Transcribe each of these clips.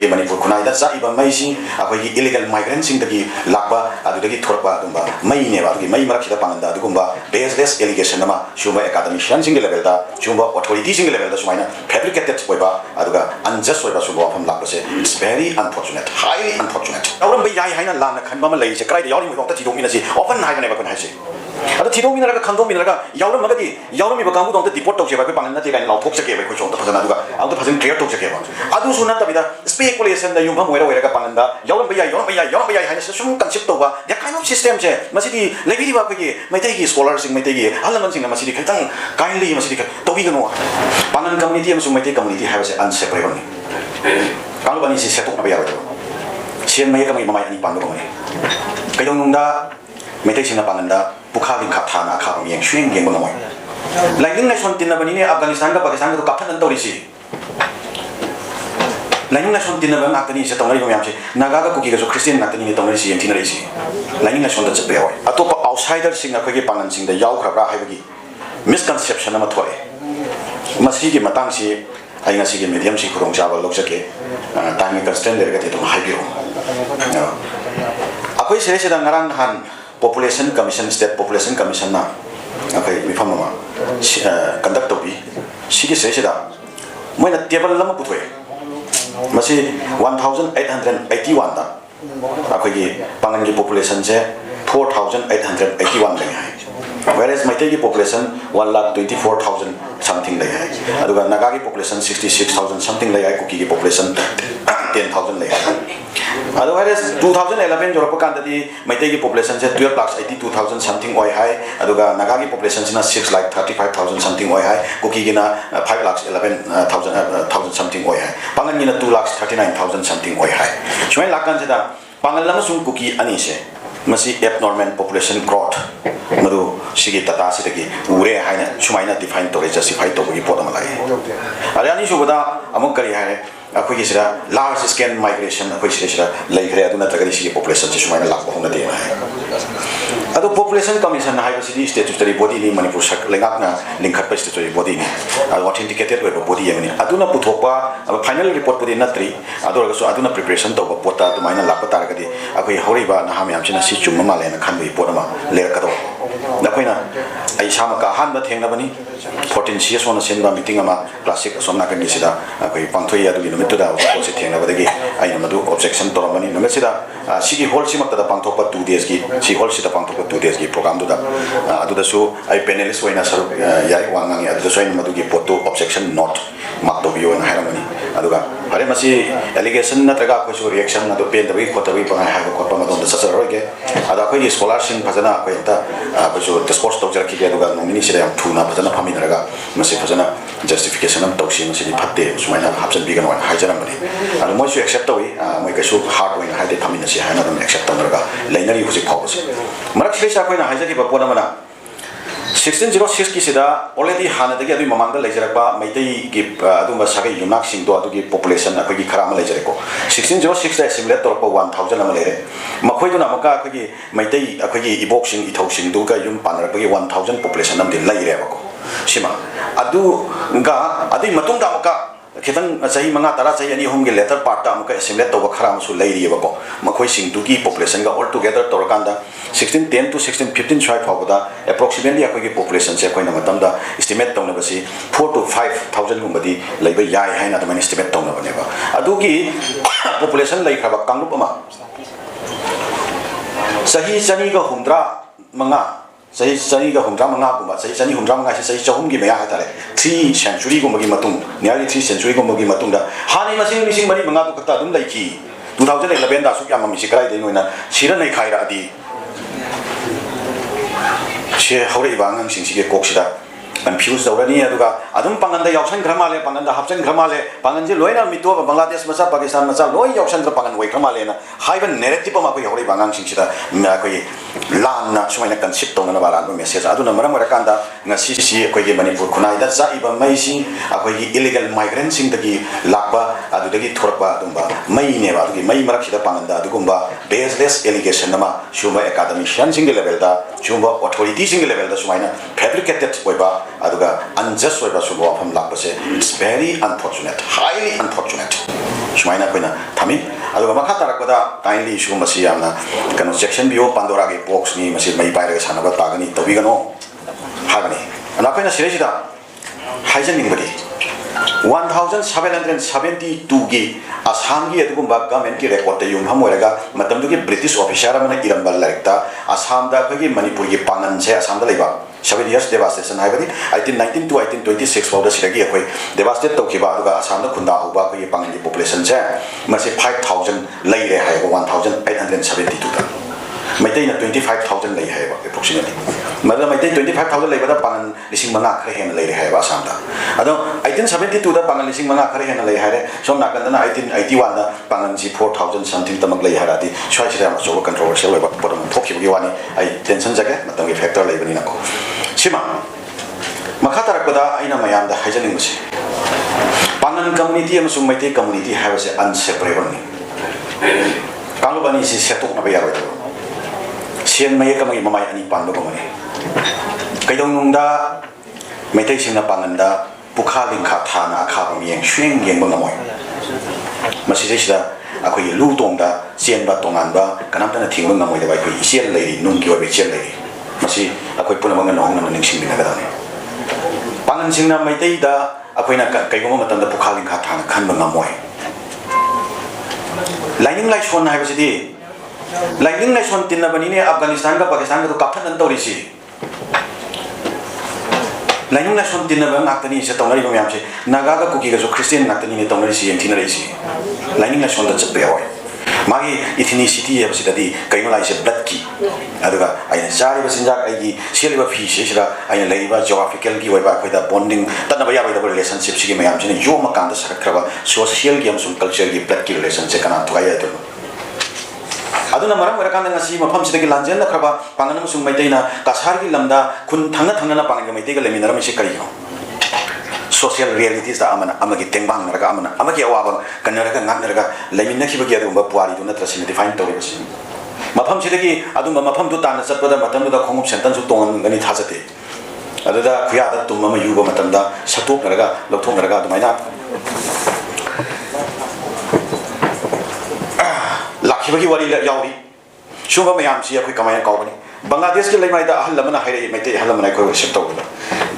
Manipur Kunai that's even amazing. Illegal migrants in the Lapa, Adudagi Torpa, May never give May Marakita Panda, Dugumba, baseless allegation, Shuma academicians in the level, Shuma authorities in the level, Swina, fabricated Weba, Aduga, unjust Weba Suba from Lapase. It's very unfortunate, highly unfortunate. I don't be Yaina Lana, Kambama Lays, a cry the only without the Tidominacy, often I never can have it. At the Tidomina Kandomina, Yawam Magadi, Yawami Bakamu on the deport of Japan and Laupoksa, which on the Pasanaga, out of Passan Clear to Japan. Adusuna speculation the Yumba Wera Pananda, Yawambia, some concept over the kind of system, Masidi, Levy Waki, Mategi scholars in Mategi, elements in the Masidi Katan, kindly Masidi, Tobino, Panan community and Sumati community has an unseparable. Kalban is set up a Biato. Sien Mayami Mamai Pandoni. Kayonunda, Meditation Pananda, Bukhavin Katana, Kami and Swing Gamonoy. Like in Nation Tinabani, Afghanistan, Pakistan to Katan and Torisi. Lain nation tinabang atani sa tongari yamsi nagaga kuki ga Christian natani tongari si tinarisi lain nation da chapyaw atopa outsider sing akhagi pangan sing da yaw khabra haibagi misconception ama thoi masi gi matang si ai ngasi gi medium si khurong jawal lok sake time constraint lerga te tum haibiro akhoi sere se da ngarang han population commission state population commission na akhoi mifam ma conduct to bi sigi sere se da moina table lama puthoi Masi 1,881 da. Akhoi Pangal population se 4,881 lay hai. Whereas Maitegi population 1,24,000 something lay hai. Aduga Nagagi population 66,000 something lay hai. Kuki population 10,000 lay hai. Otherwise 2011 Joropakan di Maitegi population se 12,82,000 something oi hai. Aduga Nagagi population na 6,35,000 something oi hai. Kuki gina 5,11,000 something oi hai. Pangal gina 2,39,000 something oi hai. Cuma lakan seda Pangal lama sung kuki ani se masih abnormal population growth. Madu sigi tata sidagi ure hai na cuma ina define to justify to bagi pot amalai. Ada ani subada amuk kari hai. Aku ini sudah large scale migration. Aku ini sudah lagi kerja tu nak terkait segi population cuma ina lak bohong nanti. Ado population commission hai pasti statutory body ni Manipur sak lengkap na lingkar pa statutory body ni. Ado authenticated web body yang ni. Ado na puthokpa final report body natri. Ado raga so ado na preparation to pota tu maina lak patar kadi. Aku ini hori ba na ham yang cina si cuma malah na kan bi pota ma ler kato. Aku ini ai sama kahan ba theng na bani. 14 years on a senda meeting ama classic som na kan ni sida. Aku ini pangthoi ado ni itu dah proses theng na badagi. Ai nama tu objection to ramani. Nama sida sigi hall si mak tada pangthokpa 2 days ki. Si hall si tada pangthokpa 2 days ki program tu dah. Ado dah so ai panelist wai na saru yai wangang ya. Ado dah so ai nama tu ki poto objection not mak to bio na hai ramani. Ado kan. Hari masih allegation na terga aku so reaction na tu pen tapi kota tapi pangai hai kota ma don dah sasar roy ke. Ado aku ini scholarship pasana aku enta aku so discourse tu jadi kita tu kan nomini sida yang tu na pasana pami terga masih pasana justification am tau si masih dipatte semua na hapsan bigan wan hai jalan bani. Ado moi so accept tahu moi kesu hard win hai de pami na si hai na don accept tahu terga. Lainnya itu sih fokus. Marak sih aku ini hai jadi bapa nama 1606 ki sida already hana dagi adu mamanda lejarakpa maitai ki adu masagai yunak sing do adu ki population akoi ki kharama lejareko 1606 da simulate torpa 1000 ama lere makhoi do namaka akoi ki maitai akoi ki ibok sing ithau sing do ga yum panarpa ki 1000 population nam de laire bako sima adu ga adi matung da maka kitang sahi manga tara sahi ani home ge letter part ta amka assimilate to khara ma su lai ri ba ko makhoi sing tu ki population ga all together tor kanda 1610 to 1615 try phoda approximately akoi ki population se koi na matam da estimate tong na ba si 4 to 5000 gum badi lai ba yai hai na ta man estimate tong na ba ne ba adu ki population lai khaba kanglup ama sahi chani ga humdra manga sahi ga humdra manga kuma sahi chani humdra manga sahi chahum gi maya hatare 3 century gum gi matung nearly 3 century gum gi matung da hani masing mising mari manga tu kata dum lai ki 2011 da suk yang mi sikrai de noina sira nei khai ra di she hore ibang ang sing sige kok sida confused already aduga adum panganda yauksan gramale panganda hapsan gramale panganji loina mitwa bangladesh masa pakistan masa loi yauksan pangan wai gramale na haiban narrative ma ko hore bangang sing sida na ko lan na sumaina concept to na baran message aduna maram rakanda ngasi si ko ge manipur kunai da za iba mai sing ko ge illegal migrants sing dagi lakba adu dagi thorpa dumba mai ne ba dagi mai marak sida panganda adugumba baseless allegation nama shuma academician sing level da shuma authority sing level da sumaina fabricated oiba aduga unjust oiba subo from lakbase it's very unfortunate highly unfortunate sumaina koina thami adu ma kha tarakpada kindly issue masi yamna kano section bio pandora ge box ni masi mai pai re sana ba tagani tobi gano hagani ana kaina siresida haijan ningbadi 1772 gi Assam gi adugumba government ki record yum hamoiraga matam du gi British officer amana irambal laikta Assam da khagi Manipur gi pangan se Assam da leiba 7 years devastation haibadi 1819 to 1826 fawda siragi akhoi devastate tawkiba aduga Assam da khunda hoba khagi pangan gi population se mase 5000 leire hai 1872 da Maitai na 25,000 lei hai ba approximately madam Maitai 25,000 lei ba da pangan lising manga khare hen lei hai ba Assam da ado 1872 da pangan lising manga khare hen lei hai re som nakan da 1881 da pangan ji 4,000 something tamak lei hai ati choi sira ma so controversial ba bottom thoki gi wani ai tension jage matam gi factor lei bani na ko sima makha tarak ba da aina mayam da haijaning musi pangan community amasung Maitai community hai ba se unseparable ni kalu bani si setuk na ba ya ba Sian maya kamay mamay ani pando ko mani. Kaidong nung da Maitai sing na panganda pukhaling khathana akhabang yeng shweng yeng bang amoy. Masisay sila ako yung lutong da sian ba tongan ba kanam ta na tingbang amoy da ba ko sian lay nung kiwa ba sian lay. Masi ako yung punamang nong na ningsing binagadaw ni. Pangan sing na Maitai da ako yung kaigong matanda pukhaling khathana kan bang amoy. Lining light shon na hai ba sidi Lightning na son tin na bani ni Afghanistan ka Pakistan ka to kaphan nan tawri si Lightning na son tin na bang aktani se tawri no yam si naga ka kuki ka so Christian naktani ni tawri si yen tinari si Lightning na son da chpe hoy magi ethnicity ya basi dadi kaino lai se blood ki aduga ai jari ba sinjak ai gi seliba phi se sira ai lai ba geographical gi wai ba khoi da bonding tan ba ya ba da relationship si gi mayam si yo ma kan da sakraba social gi am sum culture gi blood ki relationship kana to ya to aduna maram warakan ngasi mafam sidagi lanjen na khaba pangan musung Maitai na kasar gi lamda kun thangna thangna pangan Maitai ga lemina ram se kari social realities da amana amagi tengbang raga amana amagi awaba kanara ga ngat raga lemina khiba gi adum ba puari du na trasin define to ri mafam sidagi adum mafam du tan satpada matam da khongup sentan su tongan gani thajate adada khuya da tum ma yuba matam da satok raga lokthong raga adumaina Lakhi wari yauri shunga mayam si akoi kamaya kawani Bangladesh ki laimai da ahal lamana haire Maitai ahal lamana ko worship to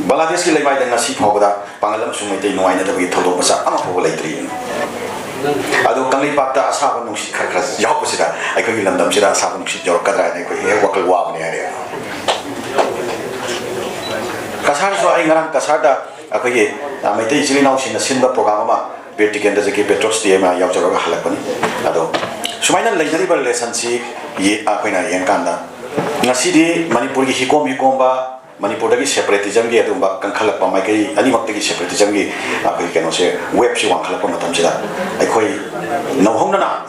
Bangladesh ki laimai da ngasi phawda pangalam su Maitai nuai na da bi thodo masa ama phaw laitri adu kanglei pakta asaba nungsi khar khar yaw pasida ai ko lamdam sira asaba nungsi jor kadra ne ko he wakal wa bani area kasar so ai ngarang kasar da akoi Maitai jili nau sin sinba program ma vertical da jeki petros ma yaw jor ga halak pani adu Sumaina lainariba relationship ye akoina yengkanda ngasidi Manipur gi hikom ba Manipur dagi separatism gi adumba kankhalak pa mai kai ani makta gi separatism gi akoi keno se web si wang khalak pa matam sida aikoi nauhong na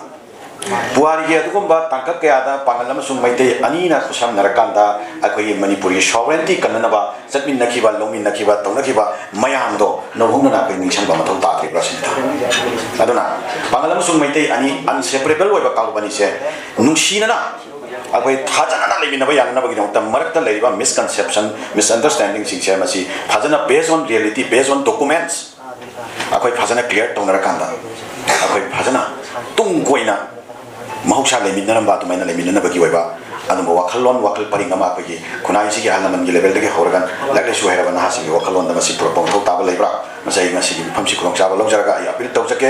Buari gi adugumba tangkak kaya da pangalam sung Maitai ani na kusam narakanda akoi Manipur gi sovereignty kanana ba satmin nakhiba longmin nakhiba tongnakiba mayam do nauhong na akoi ningsang ba mathau ta tri prasinta aduna pangalam sung Maitai ani unseparable way ba kalbani se nungsina na akoi thajana na lebi na ba yang na ba gi dong tam marakta leiba misconception misunderstanding sing se masi thajana based on reality based on documents akoi thajana clear tongnarakanda akoi thajana tungkoina mahuksa lemin na ba tumaina lemin na ba gi way ba anu ba wakhalon wakal paring ama ko gi kunai si gi halaman gi level de gi horgan lagle su hera ba na si gi wakhalon da masi propong thau ta ba leibra masai ngasi gi phamsi kurong sa ba lojaraga ya pil tau jake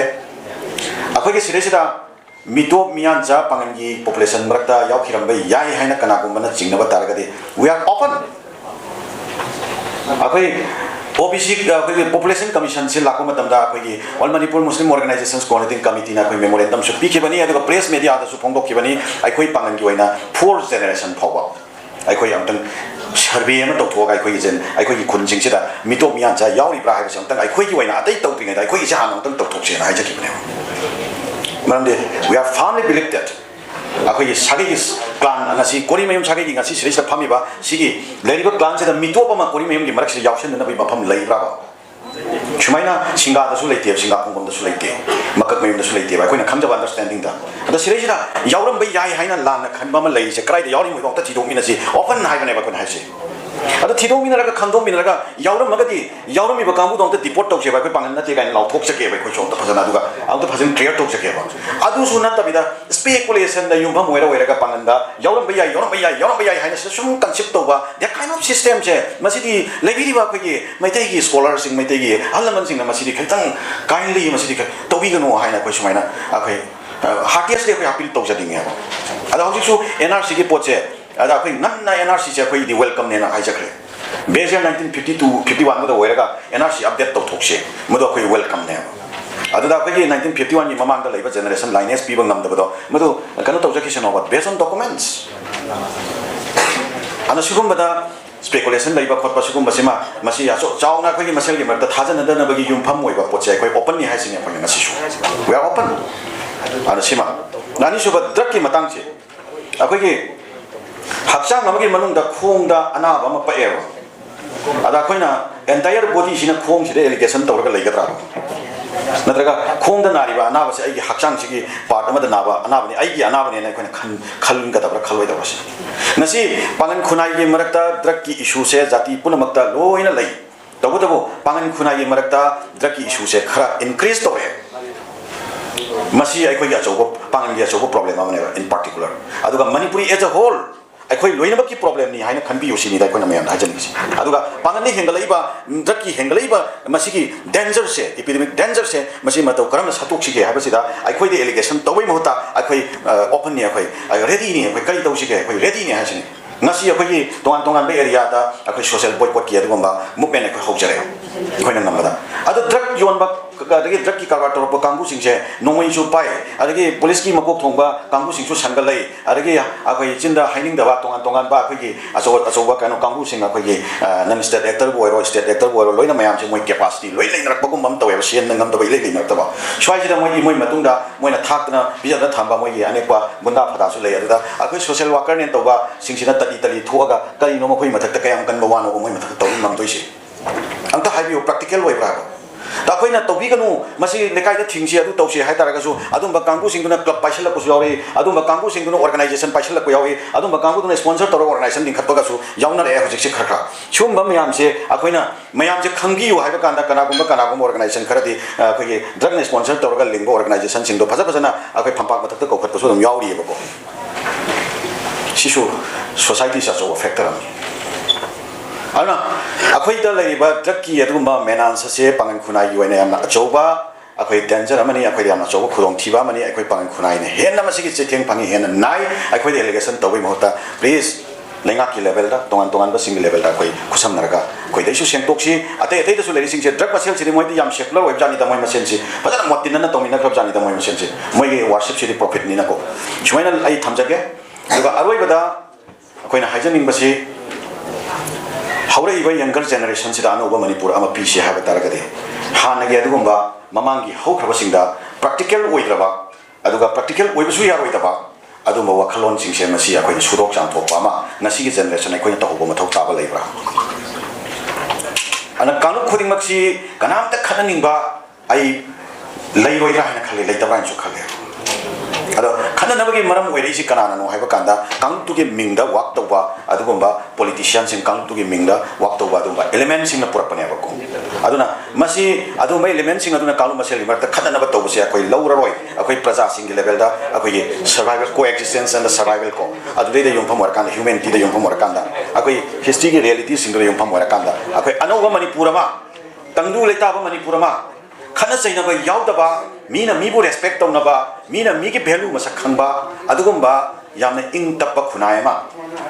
akoi gi siresida mitop mian ja pangangi population marakta yaw khiram bai yai haina kana ko mana jingna ba taragadi we are open akoi OBC population commission se lako matam da akoi all Manipur Muslim organizations coordinating committee na akoi memorandum su pike bani aduga press media da su phongdok ki bani akoi pangangi waina fourth generation phawa akoi amtang survey ama tawthoga akoi gen akoi ki khunjing sida mitop mian ja yauri bra ha samtang akoi ki waina atai tawpinga da akoi ja amtang tawthok se na ha jaki bani Manamde, we are firmly believed that akoi sagi clan ngasi kori mayum sagi gi ngasi sirisa phami ba sigi leriba clan se da mitopa ma kori mayum gi marak se yausen na bi mafam leibra ba chumaina singa da su leite singa kongom da su leite makak mayum da su leite ba koina khamja understanding da da sirisa yauram bai yai haina lan na khanba ma lei se krai da yauri mo ta ti dong mina si open hai ba ne ba kon hai se अदो थिदोमिनरगा खंदोमिनरगा यावरमगदी यावरमिबा कांबुदोंते deport तौसेबा अखोय Pangan नते again लाउथोक सकेबा अखोय सोंत फजना दुगा आउत फजन clear तौक सकेबा अदु सु नतबिदा speculation दा युंभम ओइरा पांगनदा यावरम हाइना सुम concept तौबा the kind of system से मसिदी लेबिरिबा अखोय मैतैगी scholar सिंग मैतैगी हलमन सिंग मसिदी खतंग kindly मसिदी तौबिगनो हाइना अखोय सुमाइना अखोय हार्टियसली अखोय appeal तौजदिंगे अदा हजिसु NRC की पोचे अदा अखोय नन्ना एनआरसी से अखोय दि वेलकम नेना हाइजखरे बेजर 1952 51 मदा ओइरागा एनआरसी अपडेट तौथोकसे मदो अखोय वेलकम ने अदुदा अखोय 1951 नि ममांगदा लैबा जनरेशन लाइनेज पीबा ngam मदो कनो तौजकिसन ओबा बेस्ड ऑन डॉक्यूमेंट्स अना सिगुमबदा स्पेकुलेशन लैबा खोटपा सिगुमबसिमा मसी यासो चाउना अखोय मसेलगी मरता थाजनदनबगी युमफम ओइबा पोचे अखोय ओपन नि हाइसिंग अखोय मसिसु वी आर ओपन अना सिमा नानी सुबा ड्रग की मतंग से अखोय हक्चांग अमगी मनुंगदा खोंगदा अनाबा अमा पएबा अदा अखोयना एंटायर बॉडी सिना खोंग सिदे एलिगेशन तौरगा लैगद्रा नत्रगा खोंगदा नारिबा अनाबा से आइगी हक्चांग सिगी पार्ट अमदा नाबा अनाबनि आइगी अनाबनि ने अखोयना खलगदबरा खलवैदबसे नसी पांगन खुनाइगी मरक्ता ड्रग की इशू से जाति पुनमक्ता लोइना लै तबुतबो पांगन खुनाइगी मरक्ता ड्रग की इशू से खरा इंक्रीज तौरे मसी अखोयगी अचौबो पांगनगी अचौबो प्रॉब्लम अमने इन पार्टिकुलर अदुगा मणिपुरी एज अ होल अखोय लोइनबकी प्रॉब्लम नि हाइना खनबी योसिनी दा अखोयना मयाम हाजनगिसि अदुगा पांगननि हेंगलैबा ड्रगकी हेंगलैबा मसिगी डेंजर से एपिडेमिक डेंजर से मसि मतौ करम सतोक्सिगे हाबसिदा अखोयदि एलिगेशन तवै महता अखोय ओपन नि अखोय रेडी नि अखोय कई तौसिगे अखोय रेडी नि हासिनि ngasi akhoi tongan tongan be area da akhoi social boycott ki adugomba movement akhoi hojare akhoi ngamada adu drug yon ba adagi drug ki karwa tor pa kangbu sing se nongoi su pai adagi police ki makok thongba kangbu sing su sangalai adagi akhoi chinda haining da ba tongan ba akhoi ki aso ba kano kangbu sing akhoi ki nan state actor boy ro state actor boy ro loina mayam se moi capacity loi lai narak bagum bam tawe ba sien ngam da bai lai nak ta ba swai sida moi matung da moi na thak na bija da thamba moi gi anekwa bunda phada su lai adu da akhoi social worker ne to ba sing sina तली थोगा कई no मखोई मथक कयम कन बवानो मोय मथक तौ नम दोइसे अंत हाइबियो practical way ब्रा ता खोइना तौबिगनु मसी लेकाय the थिंगसी अदु तौसे हाय तारगसु अदुम कांगु सिंगुना club पाइसल कुसु यावे अदुम कांगु सिंगुना organisation पाइसल को यावे अदुम कांगु दुना स्पॉन्सर तौर ऑर्गेनाइजेशन दिन खतबगसु यावना रे हजिक से खरखा सुम बम याम से अखोइना मयाम से खंगी यो हाय कांदा कनागुम ऑर्गेनाइजेशन खरदि अखोइ ड्रग ने स्पॉन्सर तौर ग लिंगो ऑर्गेनाइजेशन सिंगदो फजा फजना अखोइ फंपाक मथक को खतबसु दम यावरी बको शिशु सोसाइटी सा जो फैक्टर अना अखोई द लेबा ड्रग की अदुमा मेनांस से पांगन खुनाई योने याम अचौबा अखोई डेंजर अमनी अखोई याम अचौबा खुरोंग थिबा मनी अखोई पांगन खुनाई ने हेन मसिगी चेथेंग पांगी हेन नाइ अखोई एलिगेशन तबै महता प्लीज लेंगा की लेवल दा तोंगान बसिंग लेवल दा कोई खुसम नरगा कोई दैसु सेंटोक्सी अते अते दसु लेरिसिंग से ड्रग मसेल सिदि मोइदि याम सेकुलर वेब जानि दा मोइ मसेन सि फजन मोतिन न तोमिना क्रब जानि दा मोइ मसेन सि मोइ वर्शिप सिदि प्रॉफिट नि नको सुमाइना आई थमजगे दुगा अरोइबदा अखोइना हाइजनिंग बसी हौरइबा यंगर जनरेशन सिदा अनोबा मणिपुर अमा पीसी हाबा तारगदे हानगे अदुगुंबा ममांगी हौखरबसिंगदा प्रैक्टिकल ओइद्रबा अदुगा प्रैक्टिकल ओइबसु यारोइदबा अदुमा वखलोन सिंगसे मसी अखोइना सुरोक चांथोकपा अमा नसीगी जनरेशन अखोइना तहोबा मथौ ताबा लैब्रा अना कानु खुदिंगमक्सी कनामता खननिंगबा आई लैरोइरा हाना खले लैतबरान सु खले अदो खननबगी मरम ओइरिसि कनानानो हाइबा कांदा कांगतुगे मिंगदा वाक तौबा अदुगुंबा पॉलिटिशियन सिंग कांगतुगे मिंगदा वाक तौबा अदुंबा एलिमेंट सिंग पुरपने बको अदुना मसी अदुंबा एलिमेंट सिंग अदुना कालु मसेल मरता खननब तौबसे अखोइ लौररोय अखोइ प्रजा सिंग लेवल दा अखोइ सर्वाइवल को एक्जिस्टेंस एंड सर्वाइवल को अदुदे द युंफम वरकांदा ह्यूमैनिटी द युंफम वरकांदा अखोइ हिस्ट्री की रियलिटी सिंग द युंफम वरकांदा अखोइ अनोबा मणिपुरमा तंगदु लेताबा मणिपुरमा खन चैनबा यावदबा मीना मीबु रेस्पेक्ट तौनबा मीना मीगी वैल्यू मसक खंबा अदुगुंबा यामना इंग तप्पा खुनायमा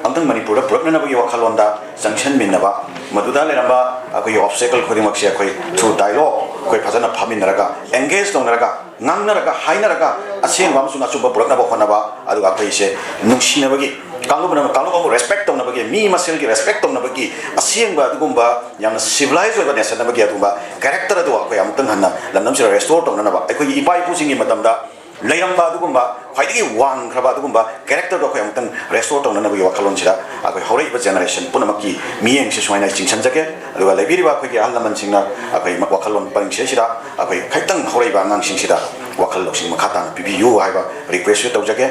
अंतंग मणिपुर पुरपनबगी वखलोंदा जंक्शन मिनबा मदुदा लेरबा अखोइ ऑब्स्टेकल खुदिमक्से अखोइ थ्रू डायलॉग अखोइ फजना फामिनरगा एंगेज तौनरगा ngangnaraga hainaraga aseng bam suna chuba puraknaba honaba aduga akhoi nungsinabagi kalu respect tawnabagi mi masel gi respect tawnabagi aseng ba adugumba yamna civilized oiba nation nabagi adumba character adu akhoi amtang hanna lamnam sira restore tawnanaba akhoi ipai pu singi matamda leiramba adugumba khwaidigi wang khraba adugumba character do akhoi amtang restore tawnanabagi wakhalon sira akhoi horaiba generation punamaki miyeng se suaina chingsanjake aduga lebiriba akhoi gi ahlaman singna akhoi wakhalon paringse sira akhoi khaitang horaiba ngang sing sira wakal loksing makata pibiu haiba request tawjake